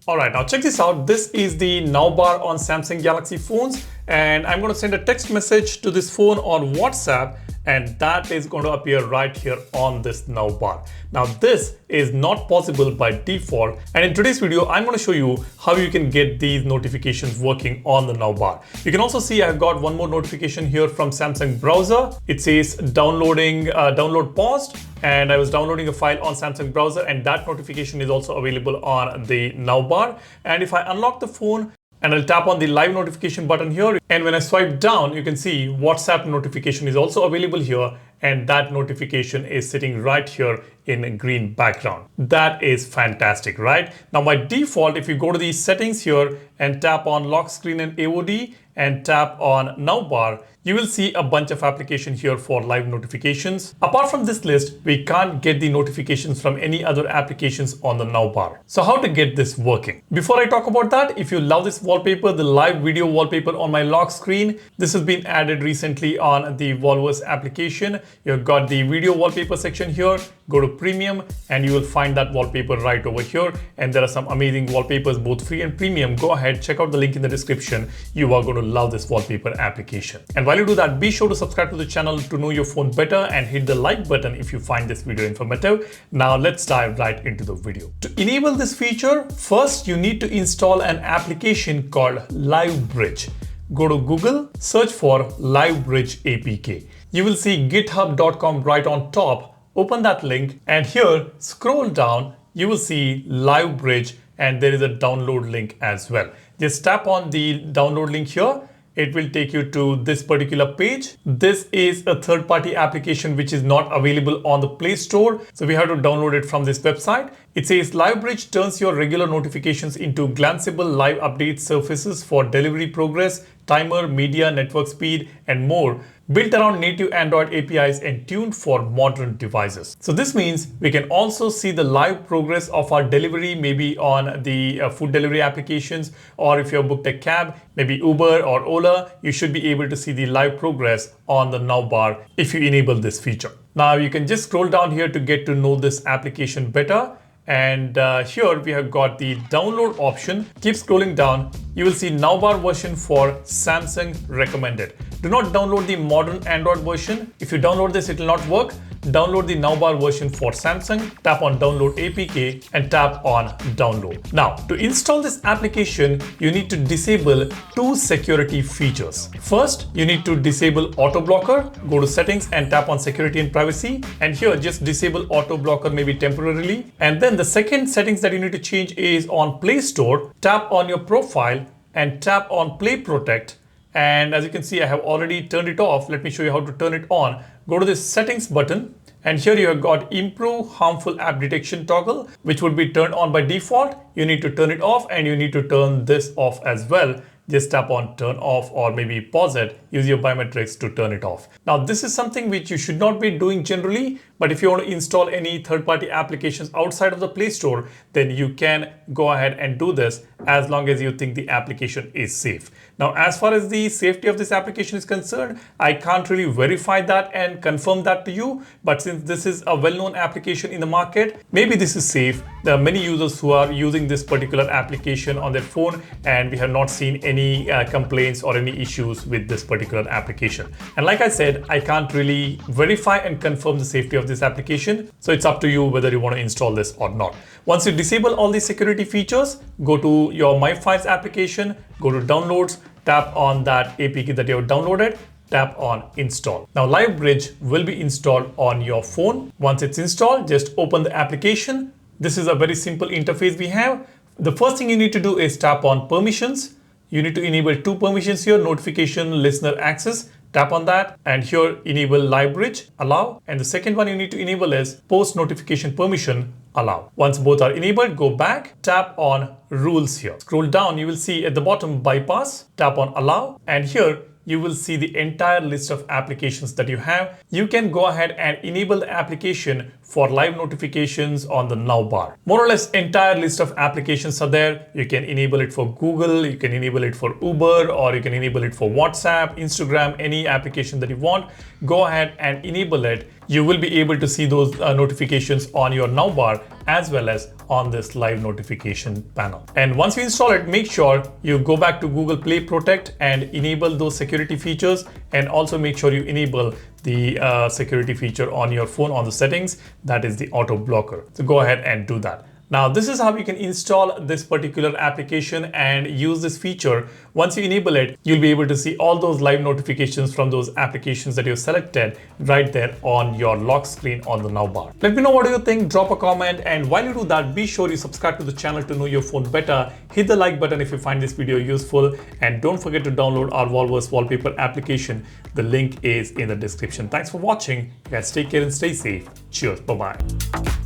Alright, now check this out. This is the now bar on Samsung Galaxy phones, and I'm going to send a text message to this phone on WhatsApp, and that is going to appear right here on this now bar. Now this is not possible by default, and in today's video I'm going to show you how you can get these notifications working on the now bar. You can also see I've got one more notification here from Samsung browser. It says downloading, download paused, and I was downloading a file on Samsung browser, and that notification is also available on the now bar. And if I unlock the phone and I'll tap on the live notification button here, and when I swipe down, you can see WhatsApp notification is also available here, and that notification is sitting right here in a green background. That is fantastic, right? Now by default, if you go to the settings here and tap on lock screen and AOD and tap on now bar, you will see a bunch of applications here for live notifications. Apart from this list, we can't get the notifications from any other applications on the now bar. So how to get this working? Before I talk about that, if you love this wallpaper, the live video wallpaper on my lock screen, this has been added recently on the Volvos application. You've got the video wallpaper section here. Go to premium and you will find that wallpaper right over here. And there are some amazing wallpapers, both free and premium. Go ahead, check out the link in the description. You are going to love this wallpaper application. And while you do that, be sure to subscribe to the channel to know your phone better and hit the like button if you find this video informative. Now let's dive right into the video. To enable this feature, first you need to install an application called LiveBridge. Go to Google, search for LiveBridge APK. You will see github.com right on top. Open that link, and here scroll down, you will see LiveBridge, and there is a download link as well. Just tap on the download link here. It will take you to this particular page. This is a third-party application which is not available on the Play Store. So we have to download it from this website. It says LiveBridge turns your regular notifications into glanceable live update surfaces for delivery progress, timer, media, network speed, and more, built around native Android APIs and tuned for modern devices. So this means we can also see the live progress of our delivery, maybe on the food delivery applications, or if you've booked a cab, maybe Uber or Ola, you should be able to see the live progress on the now bar if you enable this feature. Now you can just scroll down here to get to know this application better. And here we have got the download option. Keep scrolling down. You will see now bar version for Samsung recommended. Do not download the modern Android version. If you download this, it will not work. Download the now bar version for Samsung. Tap on download APK and tap on download. Now to install this application, you need to disable two security features. First, you need to disable auto blocker. Go to settings and tap on security and privacy. And here just disable auto blocker maybe temporarily. And then the second settings that you need to change is on Play Store. Tap on your profile and tap on Play Protect. And as you can see, I have already turned it off. Let me show you how to turn it on. Go to this settings button, and here you have got improve harmful app detection toggle, which would be turned on by default. You need to turn it off, and you need to turn this off as well. Just tap on turn off, or maybe pause it, use your biometrics to turn it off. Now this is something which you should not be doing generally, but if you want to install any third-party applications outside of the Play Store, then you can go ahead and do this as long as you think the application is safe. Now as far as the safety of this application is concerned, I can't really verify that and confirm that to you, but since this is a well-known application in the market, maybe this is safe. There are many users who are using this particular application on their phone, and we have not seen any complaints or any issues with this particular application. And like I said, I can't really verify and confirm the safety of this application. So it's up to you whether you want to install this or not. Once you disable all these security features, go to your My Files application, go to downloads, tap on that APK that you have downloaded, tap on install. Now LiveBridge will be installed on your phone. Once it's installed, just open the application. This is a very simple interface we have. The first thing you need to do is tap on permissions. You need to enable two permissions here, notification, listener access. Tap on that, and here enable LiveBridge, allow. And the second one you need to enable is post notification permission, allow. Once both are enabled, go back, tap on rules here. Scroll down, you will see at the bottom bypass, tap on allow, and here you will see the entire list of applications that you have. You can go ahead and enable the application for live notifications on the now bar. More or less entire list of applications are there. You can enable it for Google, you can enable it for Uber, or you can enable it for WhatsApp, Instagram, any application that you want. Go ahead and enable it. You will be able to see those notifications on your now bar as well as on this live notification panel. And once you install it, make sure you go back to Google Play Protect and enable those security features, and also make sure you enable the security feature on your phone on the settings, that is the auto blocker. So go ahead and do that. Now, this is how you can install this particular application and use this feature. Once you enable it, you'll be able to see all those live notifications from those applications that you've selected right there on your lock screen on the navbar. Let me know what you think, drop a comment, and while you do that, be sure you subscribe to the channel to know your phone better. Hit the like button if you find this video useful, and don't forget to download our Volverse wallpaper application. The link is in the description. Thanks for watching. You guys take care and stay safe. Cheers. Bye-bye.